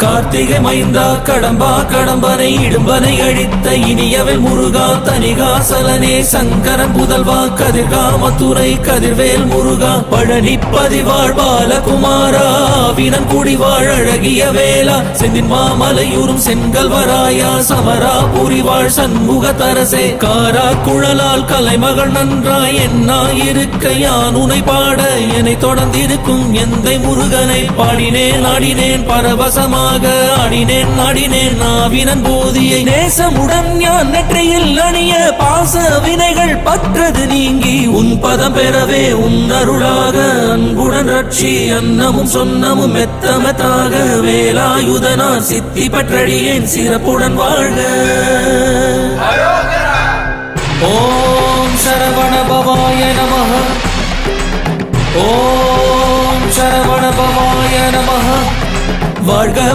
கார்த்திகை மைந்தா கடம்பா கடம்பனை இடும்பனை அழித்த இனியவன் முருகா தனிகாசலனே சங்கரன் புதல்வா கதிர்காமத்துறை கதிர்வேல் முருகா பழனி பதிவாழ் பாலகுமாரா வினன் குடிவாழ் அழகிய வேளா செந்தின் மாமலையூரும் செங்கல்வராயா சமரா புரிவாழ் சண்முக தரசே காரா குழலால் கலைமகள் நன்றாய் என்னாயிருக்க யான் உனை பாட என்னை தொடர்ந்திருக்கும் எந்தை முருகனை பாடினேன் ஆடினேன் பரவசமாக ஆடினேன் நாடினேன் நாவினன் போதியை நேசமுடன் ஞான் நெற்றியில் அணிய பாச வினைகள் பற்றது நீங்கி உன் பதம் பெறவே உன் அருளாக அன்புடன் ரட்சி அன்னமும் சொன்னமும் மெத்தமத்தாக வேலாயுதனார் சித்தி பற்றடியேன் சிறப்புடன் வாழ்க. ஓம் சரவண பவாய நமஹ. ஓம் சரவண பவாய நமஹ. வாழ்க.